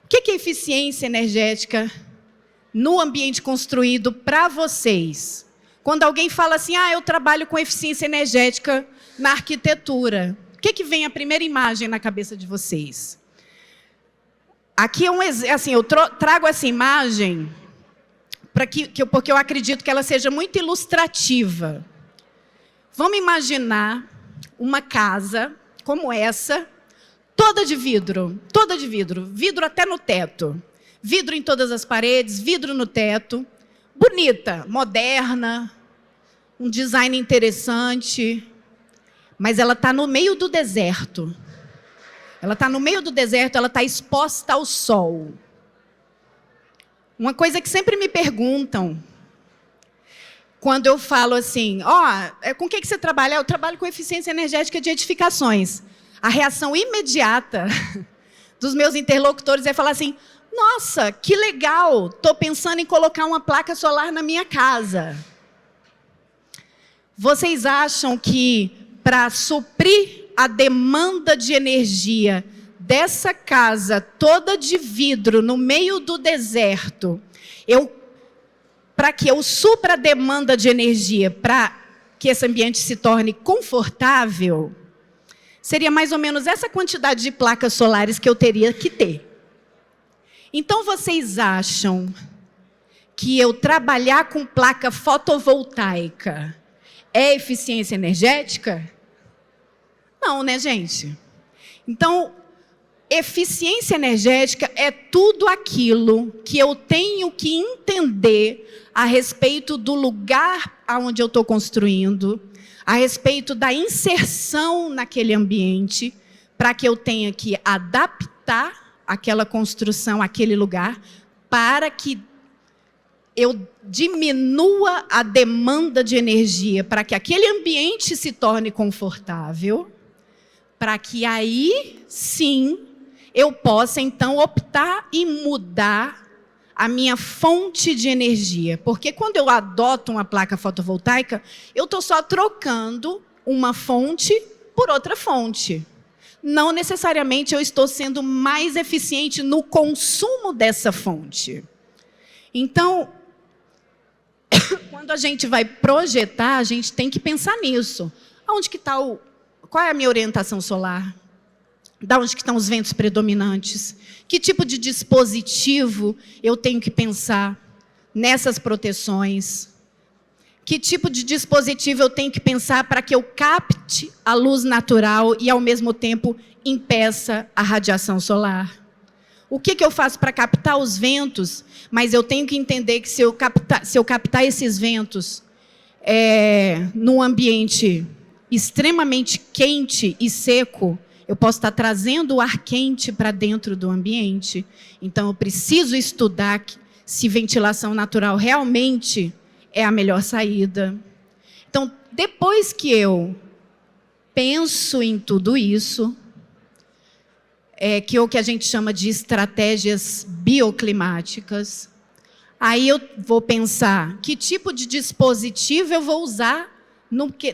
O que é eficiência energética no ambiente construído para vocês? Quando alguém fala assim, eu trabalho com eficiência energética na arquitetura, o que vem a primeira imagem na cabeça de vocês? Aqui é assim, eu trago essa imagem porque eu acredito que ela seja muito ilustrativa. Vamos imaginar uma casa como essa, toda de vidro, vidro até no teto. Vidro em todas as paredes, vidro no teto. Bonita, moderna, um design interessante. Mas ela está no meio do deserto. Ela está no meio do deserto, ela está exposta ao sol. Uma coisa que sempre me perguntam, quando eu falo assim, com o que você trabalha? Eu trabalho com eficiência energética de edificações. A reação imediata dos meus interlocutores é falar assim, nossa, que legal, estou pensando em colocar uma placa solar na minha casa. Vocês acham que para suprir a demanda de energia dessa casa toda de vidro no meio do deserto, para que eu supra a demanda de energia, para que esse ambiente se torne confortável, seria mais ou menos essa quantidade de placas solares que eu teria que ter. Então, vocês acham que eu trabalhar com placa fotovoltaica é eficiência energética? Não, né, gente? Então, eficiência energética é tudo aquilo que eu tenho que entender a respeito do lugar onde eu estou construindo, a respeito da inserção naquele ambiente, para que eu tenha que adaptar aquela construção, aquele lugar, para que eu diminua a demanda de energia, para que aquele ambiente se torne confortável, para que aí, sim, eu possa, então, optar e mudar a minha fonte de energia. Porque quando eu adoto uma placa fotovoltaica, eu estou só trocando uma fonte por outra fonte. Não necessariamente eu estou sendo mais eficiente no consumo dessa fonte. Então, quando a gente vai projetar, a gente tem que pensar nisso. Onde que está qual é a minha orientação solar? Da onde que estão os ventos predominantes? Que tipo de dispositivo eu tenho que pensar nessas proteções? Que tipo de dispositivo eu tenho que pensar para que eu capte a luz natural e, ao mesmo tempo, impeça a radiação solar? O que eu faço para captar os ventos? Mas eu tenho que entender que se eu captar esses ventos num ambiente extremamente quente e seco, eu posso estar trazendo o ar quente para dentro do ambiente. Então, eu preciso estudar se ventilação natural realmente é a melhor saída. Então, depois que eu penso em tudo isso, que é o que a gente chama de estratégias bioclimáticas, aí eu vou pensar que tipo de dispositivo eu vou usar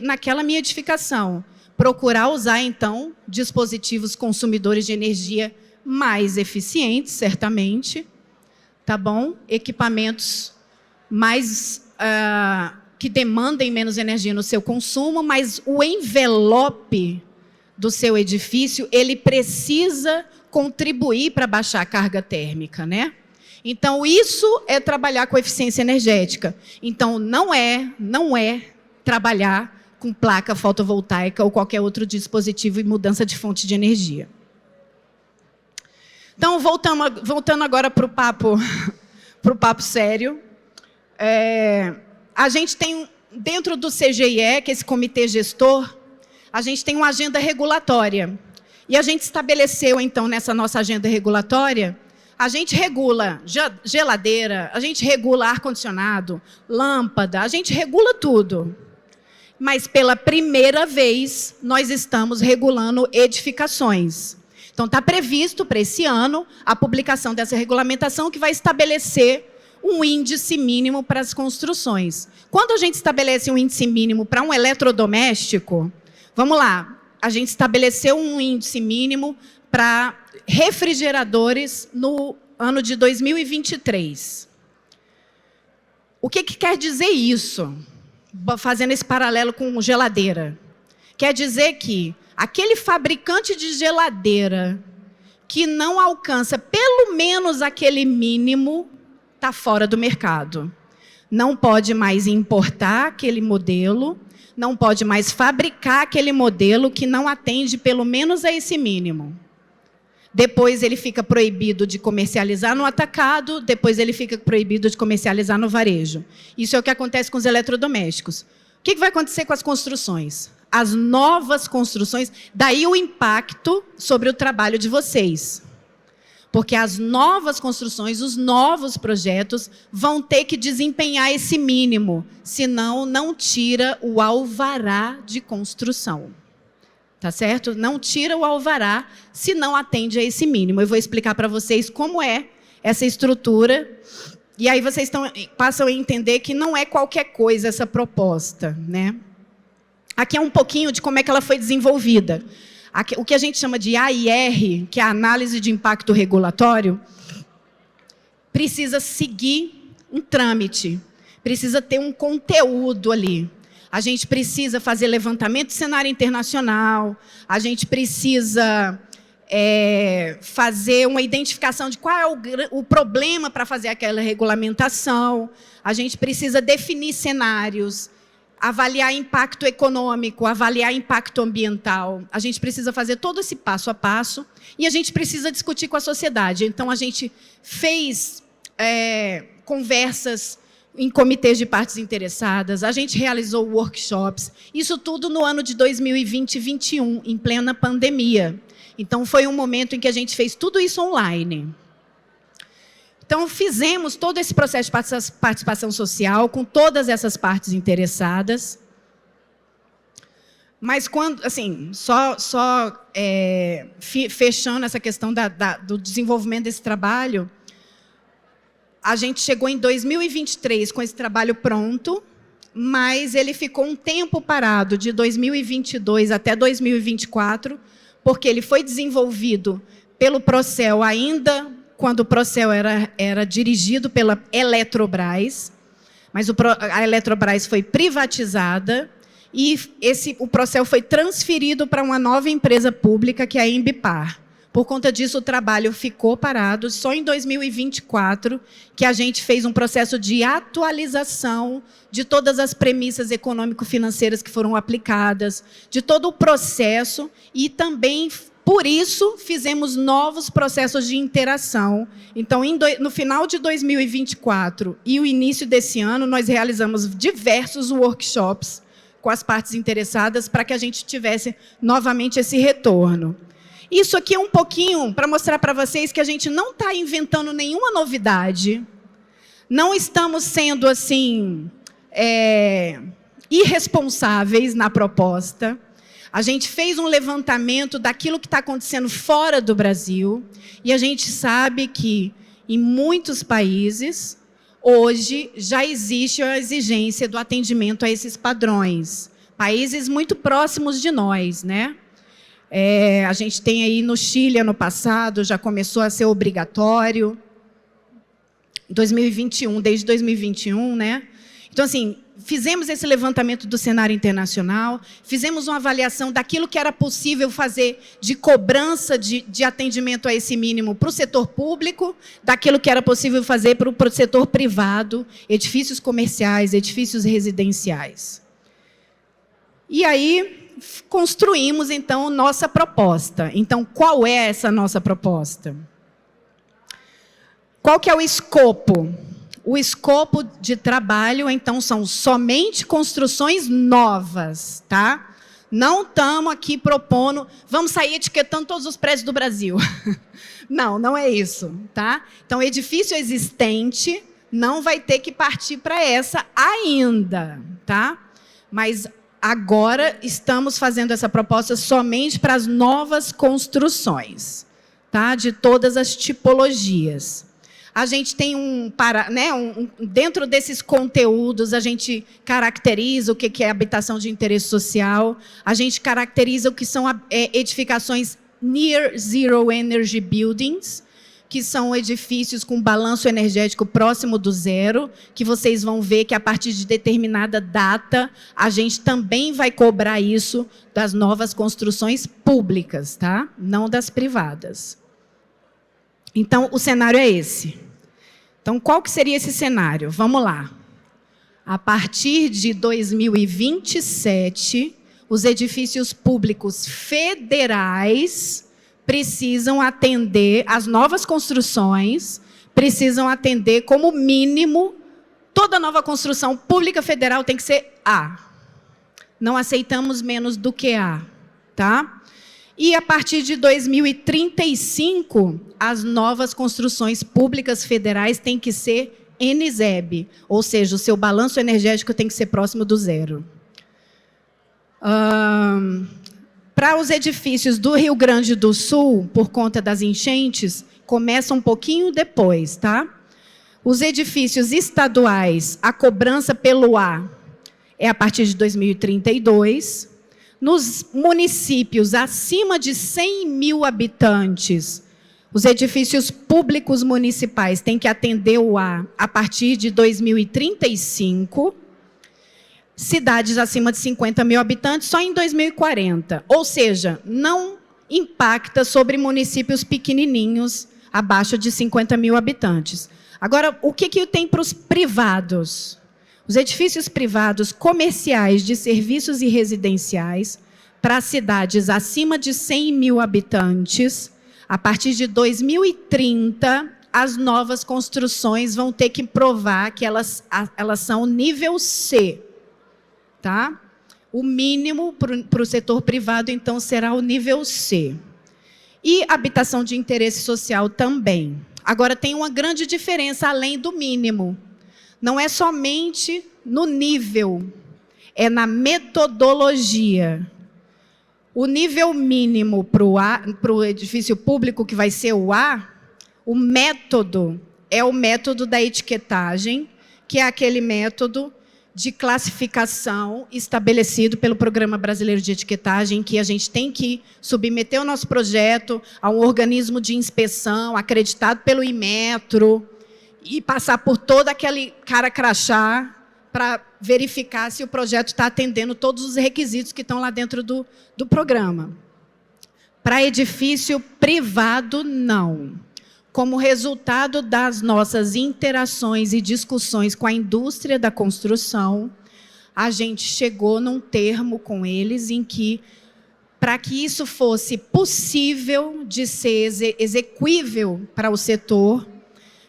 naquela minha edificação. Procurar usar, então, dispositivos consumidores de energia mais eficientes, certamente, tá bom? Equipamentos mais que demandem menos energia no seu consumo, mas o envelope do seu edifício, ele precisa contribuir para baixar a carga térmica, né? Então, isso é trabalhar com eficiência energética. Então, não é trabalhar com placa fotovoltaica ou qualquer outro dispositivo e mudança de fonte de energia. Então, voltando agora para o papo sério, a gente tem, dentro do CGIE, que é esse comitê gestor, a gente tem uma agenda regulatória. E a gente estabeleceu, então, nessa nossa agenda regulatória, a gente regula geladeira, a gente regula ar-condicionado, lâmpada, a gente regula tudo. Mas, pela primeira vez, nós estamos regulando edificações. Então, está previsto para esse ano a publicação dessa regulamentação que vai estabelecer um índice mínimo para as construções. Quando a gente estabelece um índice mínimo para um eletrodoméstico, vamos lá, a gente estabeleceu um índice mínimo para refrigeradores no ano de 2023. O que quer dizer isso? Fazendo esse paralelo com geladeira. Quer dizer que aquele fabricante de geladeira que não alcança pelo menos aquele mínimo está fora do mercado. Não pode mais importar aquele modelo, não pode mais fabricar aquele modelo que não atende pelo menos a esse mínimo. Depois ele fica proibido de comercializar no atacado, depois ele fica proibido de comercializar no varejo. Isso é o que acontece com os eletrodomésticos. O que vai acontecer com as construções? As novas construções, daí o impacto sobre o trabalho de vocês. Porque as novas construções, os novos projetos vão ter que desempenhar esse mínimo, senão não tira o alvará de construção. Tá certo? Não tira o alvará se não atende a esse mínimo. Eu vou explicar para vocês como é essa estrutura, e aí vocês passam a entender que não é qualquer coisa essa proposta, né? Aqui é um pouquinho de como é que ela foi desenvolvida. Aqui, o que a gente chama de AIR, que é a análise de impacto regulatório, precisa seguir um trâmite, precisa ter um conteúdo ali. A gente precisa fazer levantamento de cenário internacional, a gente precisa fazer uma identificação de qual é o problema para fazer aquela regulamentação, a gente precisa definir cenários, avaliar impacto econômico, avaliar impacto ambiental. A gente precisa fazer todo esse passo a passo e a gente precisa discutir com a sociedade. Então, a gente fez conversas em comitês de partes interessadas, a gente realizou workshops, isso tudo no ano de 2020 e 2021, em plena pandemia. Então, foi um momento em que a gente fez tudo isso online. Então, fizemos todo esse processo de participação social com todas essas partes interessadas. Mas, quando, assim, fechando essa questão do desenvolvimento desse trabalho, a gente chegou em 2023 com esse trabalho pronto, mas ele ficou um tempo parado, de 2022 até 2024, porque ele foi desenvolvido pelo Procel ainda quando o Procel era dirigido pela Eletrobras, mas a Eletrobras foi privatizada e o Procel foi transferido para uma nova empresa pública, que é a Embipar. Por conta disso, o trabalho ficou parado. Só em 2024 que a gente fez um processo de atualização de todas as premissas econômico-financeiras que foram aplicadas, de todo o processo, e também, por isso, fizemos novos processos de interação. Então, no final de 2024 e o início desse ano, nós realizamos diversos workshops com as partes interessadas para que a gente tivesse novamente esse retorno. Isso aqui é um pouquinho para mostrar para vocês que a gente não está inventando nenhuma novidade, não estamos sendo assim irresponsáveis na proposta. A gente fez um levantamento daquilo que está acontecendo fora do Brasil e a gente sabe que em muitos países hoje já existe a exigência do atendimento a esses padrões, países muito próximos de nós, né? A gente tem aí no Chile, ano passado, já começou a ser obrigatório. 2021, desde 2021, né? Então, assim, fizemos esse levantamento do cenário internacional, fizemos uma avaliação daquilo que era possível fazer de cobrança de atendimento a esse mínimo para o setor público, daquilo que era possível fazer para o setor privado, edifícios comerciais, edifícios residenciais. E aí construímos, então, nossa proposta. Então, qual é essa nossa proposta? Qual que é o escopo? O escopo de trabalho, então, são somente construções novas, tá? Não estamos aqui propondo, vamos sair etiquetando todos os prédios do Brasil. Não, não é isso, tá? Então, edifício existente não vai ter que partir para essa ainda, tá? Mas agora estamos fazendo essa proposta somente para as novas construções, tá? De todas as tipologias. A gente tem dentro desses conteúdos, a gente caracteriza o que é habitação de interesse social, a gente caracteriza o que são edificações Near Zero Energy Buildings, que são edifícios com balanço energético próximo do zero, que vocês vão ver que a partir de determinada data, a gente também vai cobrar isso das novas construções públicas, tá? Não das privadas. Então, o cenário é esse. Então, qual que seria esse cenário? Vamos lá. A partir de 2027, os edifícios públicos federais precisam atender, as novas construções precisam atender como mínimo, toda nova construção pública federal tem que ser A. Não aceitamos menos do que A, tá? E a partir de 2035, as novas construções públicas federais têm que ser NZEB, ou seja, o seu balanço energético tem que ser próximo do zero. Para os edifícios do Rio Grande do Sul, por conta das enchentes, começa um pouquinho depois, tá? Os edifícios estaduais, a cobrança pelo A é a partir de 2032. Nos municípios acima de 100 mil habitantes, os edifícios públicos municipais têm que atender o A partir de 2035. Cidades acima de 50 mil habitantes só em 2040. Ou seja, não impacta sobre municípios pequenininhos, abaixo de 50 mil habitantes. Agora, o que tem para os privados? Os edifícios privados comerciais de serviços e residenciais para cidades acima de 100 mil habitantes, a partir de 2030, as novas construções vão ter que provar que elas são nível C. Tá? O mínimo para o setor privado, então, será o nível C. E habitação de interesse social também. Agora, tem uma grande diferença além do mínimo. Não é somente no nível, é na metodologia. O nível mínimo para o edifício público, que vai ser o A, o método é o método da etiquetagem, que é aquele método de classificação estabelecido pelo Programa Brasileiro de Etiquetagem, que a gente tem que submeter o nosso projeto a um organismo de inspeção acreditado pelo Inmetro e passar por todo aquele cara crachá para verificar se o projeto está atendendo todos os requisitos que estão lá dentro do programa. Para edifício privado, não. Como resultado das nossas interações e discussões com a indústria da construção, a gente chegou num termo com eles em que, para que isso fosse possível de ser execuível para o setor,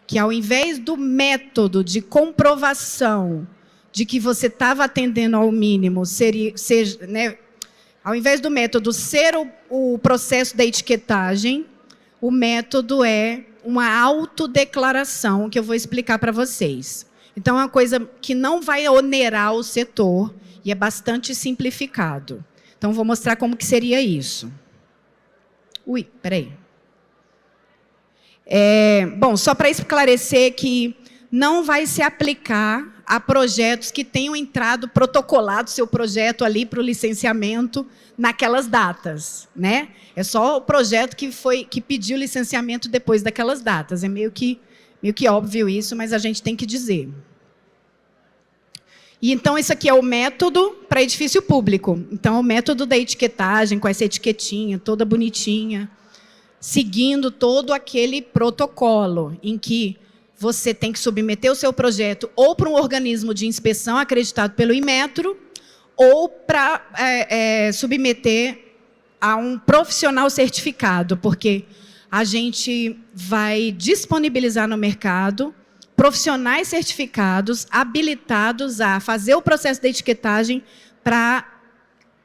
que ao invés do método de comprovação de que você estava atendendo ao mínimo, ao invés do método ser o processo da etiquetagem, o método é uma autodeclaração, que eu vou explicar para vocês. Então, é uma coisa que não vai onerar o setor e é bastante simplificado. Então, vou mostrar como que seria isso. Peraí. Bom, só para esclarecer que não vai se aplicar a projetos que tenham entrado, protocolado seu projeto ali para o licenciamento naquelas datas, né? É só o projeto que pediu licenciamento depois daquelas datas. É meio que óbvio isso, mas a gente tem que dizer. E então, esse aqui é o método para edifício público. Então, é o método da etiquetagem, com essa etiquetinha toda bonitinha, seguindo todo aquele protocolo em que você tem que submeter o seu projeto ou para um organismo de inspeção acreditado pelo Inmetro ou para submeter a um profissional certificado, porque a gente vai disponibilizar no mercado profissionais certificados, habilitados a fazer o processo de etiquetagem para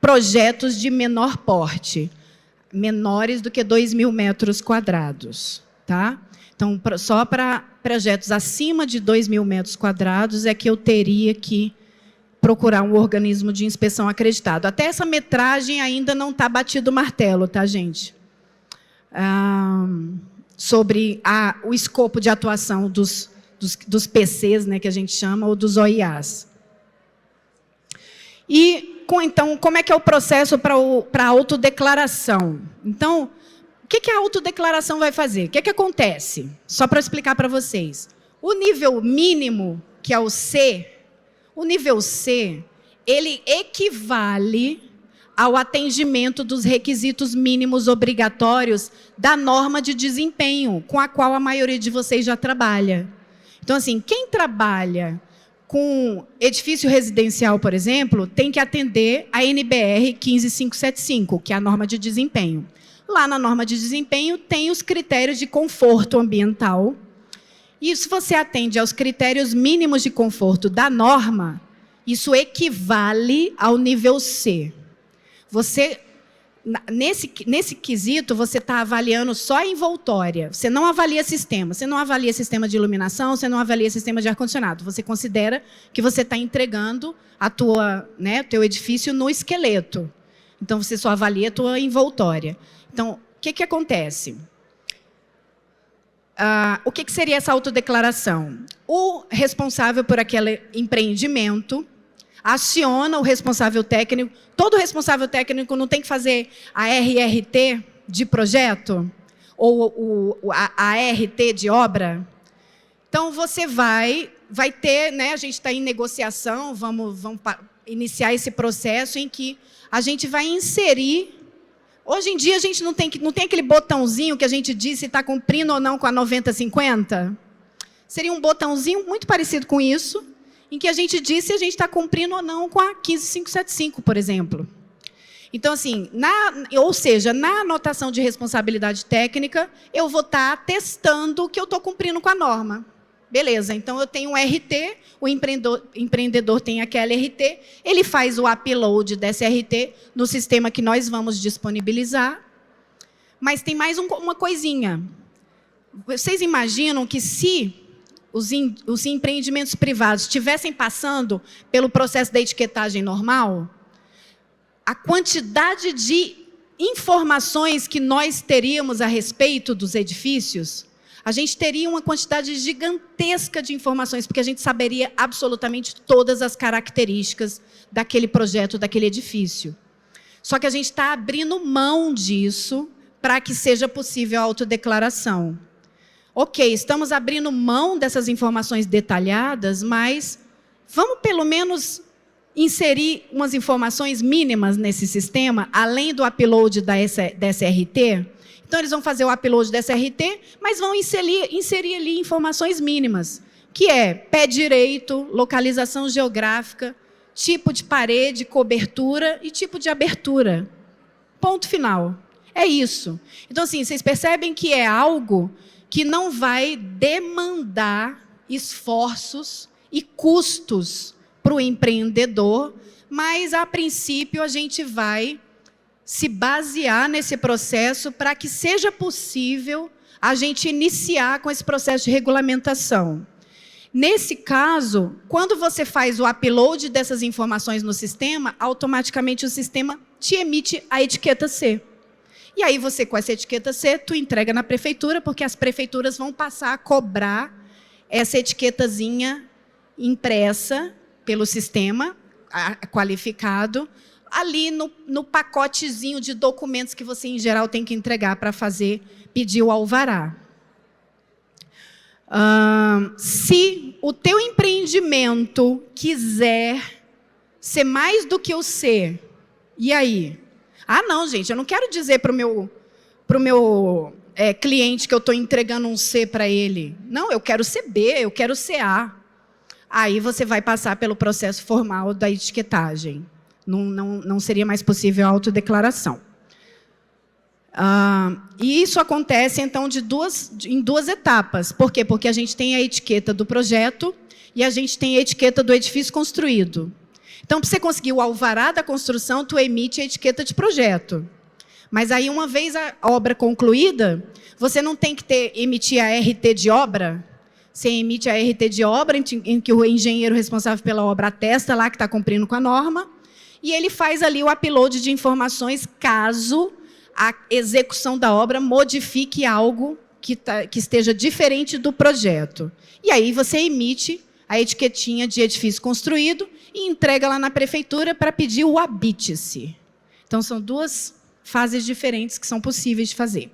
projetos de menor porte, menores do que 2.000 metros quadrados. Tá? Então, só para projetos acima de 2.000 metros quadrados é que eu teria que procurar um organismo de inspeção acreditado. Até essa metragem ainda não está batido o martelo, tá, gente? Sobre o escopo de atuação dos PCs, né, que a gente chama, ou dos OIAs. E, então, como é que é o processo para a autodeclaração? Então, que a autodeclaração vai fazer? O que acontece? Só para explicar para vocês. O nível mínimo, que é o C, o nível C, ele equivale ao atendimento dos requisitos mínimos obrigatórios da norma de desempenho, com a qual a maioria de vocês já trabalha. Então, assim, quem trabalha com edifício residencial, por exemplo, tem que atender a NBR 15575, que é a norma de desempenho. Lá na norma de desempenho tem os critérios de conforto ambiental. E se você atende aos critérios mínimos de conforto da norma, isso equivale ao nível C. Você, nesse quesito, você está avaliando só a envoltória. Você não avalia sistema. Você não avalia sistema de iluminação, você não avalia sistema de ar-condicionado. Você considera que você está entregando teu edifício no esqueleto. Então, você só avalia a tua envoltória. Então, o que acontece? O que seria essa autodeclaração? O responsável por aquele empreendimento aciona o responsável técnico. Todo responsável técnico não tem que fazer a RRT de projeto? Ou a ART de obra? Então, você vai ter, a gente está em negociação, vamos iniciar esse processo em que a gente vai inserir. Hoje em dia, a gente não tem aquele botãozinho que a gente diz se está cumprindo ou não com a 9050? Seria um botãozinho muito parecido com isso, em que a gente diz se a gente está cumprindo ou não com a 15575, por exemplo. Então, assim, ou seja, na anotação de responsabilidade técnica, eu vou estar atestando que eu estou cumprindo com a norma. Beleza, então eu tenho um RT, o empreendedor tem aquela RT, ele faz o upload dessa RT no sistema que nós vamos disponibilizar. Mas tem mais uma coisinha. Vocês imaginam que se os empreendimentos privados estivessem passando pelo processo da etiquetagem normal, a quantidade de informações que nós teríamos a respeito dos edifícios, a gente teria uma quantidade gigantesca de informações, porque a gente saberia absolutamente todas as características daquele projeto, daquele edifício. Só que a gente está abrindo mão disso para que seja possível a autodeclaração. Ok, estamos abrindo mão dessas informações detalhadas, mas vamos pelo menos inserir umas informações mínimas nesse sistema, além do upload dessa RT. Então, eles vão fazer o upload dessa RT, mas vão inserir ali informações mínimas, que é pé direito, localização geográfica, tipo de parede, cobertura e tipo de abertura. Ponto final. É isso. Então, assim, vocês percebem que é algo que não vai demandar esforços e custos para o empreendedor, mas, a princípio, a gente vai se basear nesse processo para que seja possível a gente iniciar com esse processo de regulamentação. Nesse caso, quando você faz o upload dessas informações no sistema, automaticamente o sistema te emite a etiqueta C. E aí você, com essa etiqueta C, tu entrega na prefeitura, porque as prefeituras vão passar a cobrar essa etiquetazinha impressa pelo sistema qualificado, ali no pacotezinho de documentos que você, em geral, tem que entregar para pedir o alvará. Se o teu empreendimento quiser ser mais do que o C, e aí? Ah, não, gente, eu não quero dizer para o meu cliente que eu estou entregando um C para ele. Não, eu quero ser B, eu quero ser A. Aí você vai passar pelo processo formal da etiquetagem. Não seria mais possível a autodeclaração. E isso acontece, então, em duas etapas. Por quê? Porque a gente tem a etiqueta do projeto e a gente tem a etiqueta do edifício construído. Então, para você conseguir o alvará da construção, tu emite a etiqueta de projeto. Mas aí, uma vez a obra concluída, você não tem que emitir a RT de obra. Você emite a RT de obra, em que o engenheiro responsável pela obra atesta lá que está cumprindo com a norma, e ele faz ali o upload de informações caso a execução da obra modifique algo que esteja diferente do projeto. E aí você emite a etiquetinha de edifício construído e entrega lá na prefeitura para pedir o habite-se. Então, são duas fases diferentes que são possíveis de fazer.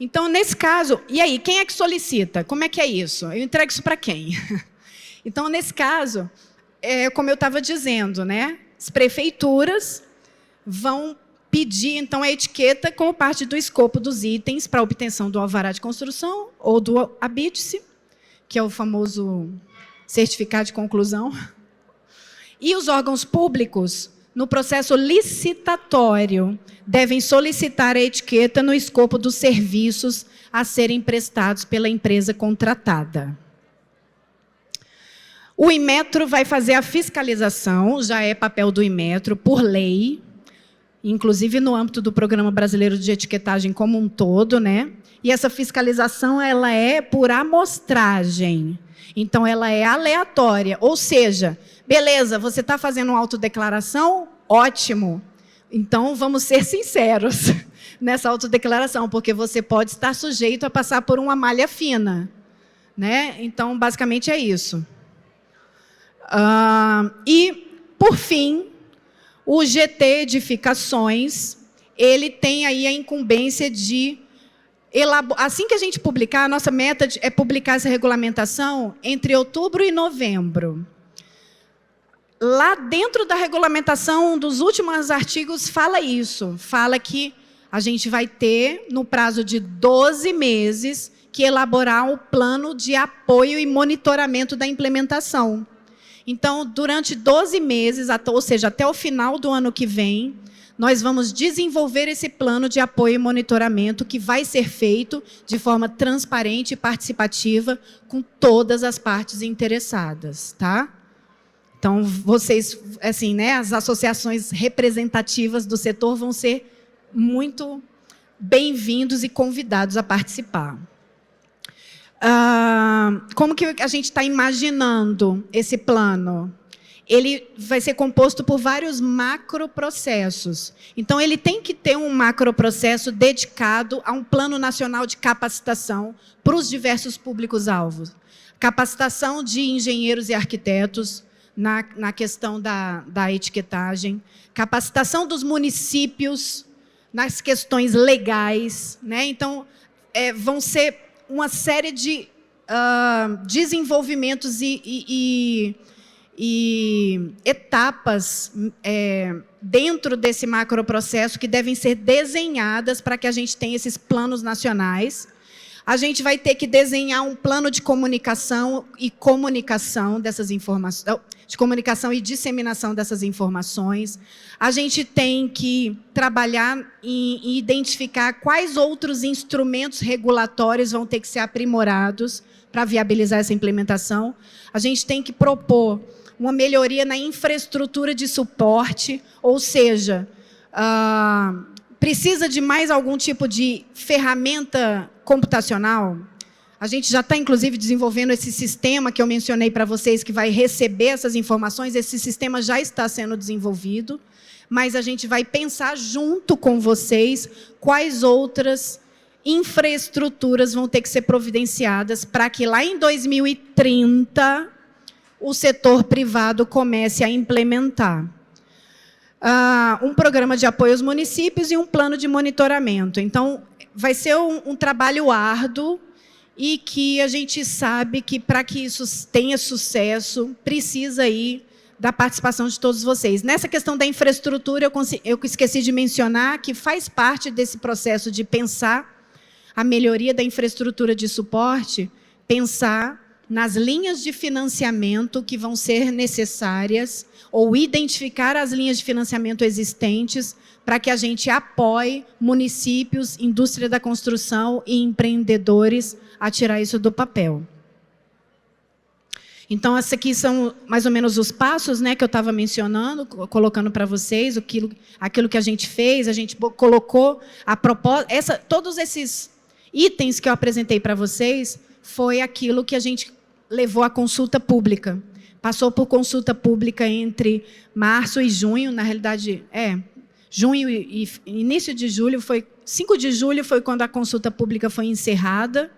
Então, nesse caso, e aí, quem é que solicita? Como é que é isso? Eu entrego isso para quem? Então, nesse caso, como eu estava dizendo, né? As prefeituras vão pedir, então, a etiqueta como parte do escopo dos itens para obtenção do alvará de construção ou do habite-se, que é o famoso certificado de conclusão. E os órgãos públicos, no processo licitatório, devem solicitar a etiqueta no escopo dos serviços a serem prestados pela empresa contratada. O Inmetro vai fazer a fiscalização, já é papel do Inmetro, por lei, inclusive no âmbito do Programa Brasileiro de Etiquetagem como um todo, né? E essa fiscalização ela é por amostragem. Então, ela é aleatória. Ou seja, beleza, você está fazendo uma autodeclaração? Ótimo. Então, vamos ser sinceros nessa autodeclaração, porque você pode estar sujeito a passar por uma malha fina, né? Então, basicamente é isso. E, por fim, o GT Edificações, ele tem aí a incumbência de assim que a gente publicar, a nossa meta é publicar essa regulamentação entre outubro e novembro. Lá dentro da regulamentação, um dos últimos artigos fala isso, fala que a gente vai ter, no prazo de 12 meses, que elaborar um plano de apoio e monitoramento da implementação. Então, durante 12 meses, ou seja, até o final do ano que vem, nós vamos desenvolver esse plano de apoio e monitoramento que vai ser feito de forma transparente e participativa com todas as partes interessadas, tá? Então, vocês, assim, né, as associações representativas do setor vão ser muito bem-vindos e convidados a participar. Como que a gente está imaginando esse plano? Ele vai ser composto por vários macroprocessos. Então, ele tem que ter um macroprocesso dedicado a um plano nacional de capacitação para os diversos públicos-alvos. Capacitação de engenheiros e arquitetos na questão da etiquetagem, capacitação dos municípios nas questões legais, né? Então, vão ser uma série de desenvolvimentos e etapas dentro desse macroprocesso que devem ser desenhadas para que a gente tenha esses planos nacionais. A gente vai ter que desenhar um plano de comunicação e comunicação dessas informações, de comunicação e disseminação dessas informações. A gente tem que trabalhar em identificar quais outros instrumentos regulatórios vão ter que ser aprimorados para viabilizar essa implementação. A gente tem que propor uma melhoria na infraestrutura de suporte, ou seja, precisa de mais algum tipo de ferramenta computacional? A gente já está, inclusive, desenvolvendo esse sistema que eu mencionei para vocês, que vai receber essas informações. Esse sistema já está sendo desenvolvido, mas a gente vai pensar junto com vocês quais outras infraestruturas vão ter que ser providenciadas para que lá em 2030 o setor privado comece a implementar um programa de apoio aos municípios e um plano de monitoramento. Então, vai ser um trabalho árduo e que a gente sabe que, para que isso tenha sucesso, precisa aí da participação de todos vocês. Nessa questão da infraestrutura, eu esqueci de mencionar que faz parte desse processo de pensar a melhoria da infraestrutura de suporte, pensar nas linhas de financiamento que vão ser necessárias ou identificar as linhas de financiamento existentes para que a gente apoie municípios, indústria da construção e empreendedores a tirar isso do papel. Então, esses aqui são mais ou menos os passos, né, que eu estava mencionando, colocando para vocês, aquilo que a gente fez, a gente colocou a proposta, todos esses itens que eu apresentei para vocês, foi aquilo que a gente levou à consulta pública. Passou por consulta pública entre março e junho, na realidade, junho e início de julho, 5 de julho foi quando a consulta pública foi encerrada.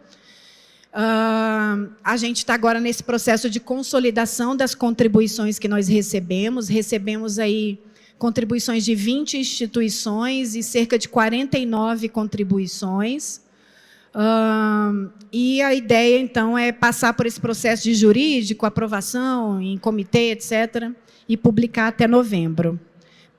A gente está agora nesse processo de consolidação das contribuições que nós recebemos. Recebemos aí contribuições de 20 instituições e cerca de 49 contribuições. E a ideia, então, é passar por esse processo de jurídico, aprovação em comitê, etc., e publicar até novembro,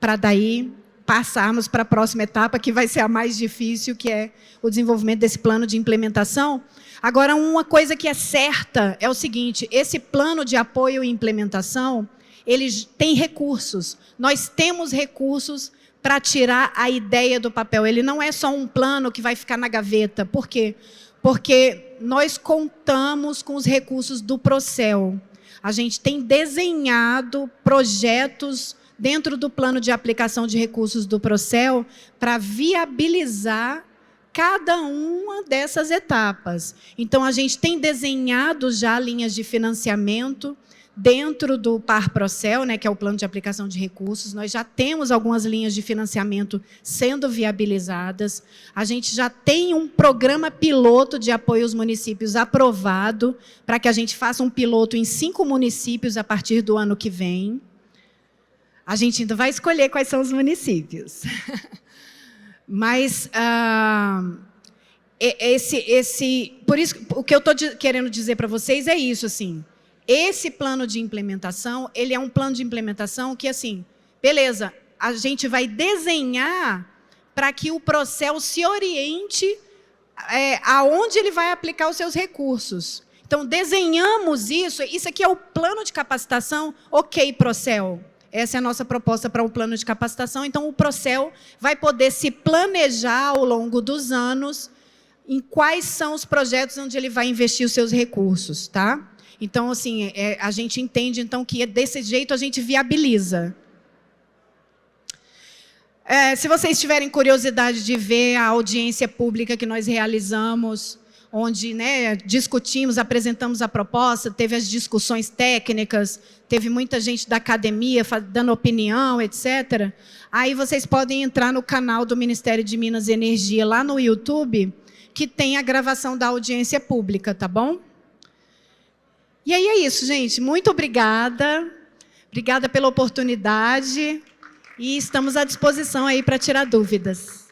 para daí passarmos para a próxima etapa, que vai ser a mais difícil, que é o desenvolvimento desse plano de implementação. Agora, uma coisa que é certa é o seguinte: esse plano de apoio e implementação, ele tem recursos. Nós temos recursos para tirar a ideia do papel. Ele não é só um plano que vai ficar na gaveta. Por quê? Porque nós contamos com os recursos do Procel. A gente tem desenhado projetos dentro do plano de aplicação de recursos do Procel para viabilizar cada uma dessas etapas. Então, a gente tem desenhado já linhas de financiamento dentro do PAR-Procel, né, que é o plano de aplicação de recursos. Nós já temos algumas linhas de financiamento sendo viabilizadas. A gente já tem um programa piloto de apoio aos municípios aprovado para que a gente faça um piloto em 5 municípios a partir do ano que vem. A gente ainda vai escolher quais são os municípios. Mas por isso, o que eu estou querendo dizer para vocês é isso, assim. Esse plano de implementação, ele é um plano de implementação que, assim, beleza, a gente vai desenhar para que o Procel se oriente aonde ele vai aplicar os seus recursos. Então, desenhamos isso aqui é o plano de capacitação, ok, Procel. Essa é a nossa proposta para o plano de capacitação. Então, o Procel vai poder se planejar ao longo dos anos em quais são os projetos onde ele vai investir os seus recursos, tá? Então, assim, a gente entende então, que desse jeito a gente viabiliza. Se vocês tiverem curiosidade de ver a audiência pública que nós realizamos, onde, né, discutimos, apresentamos a proposta, teve as discussões técnicas, teve muita gente da academia dando opinião, etc. Aí vocês podem entrar no canal do Ministério de Minas e Energia, lá no YouTube, que tem a gravação da audiência pública, tá bom? E aí é isso, gente. Muito obrigada. Obrigada pela oportunidade. E estamos à disposição aí para tirar dúvidas.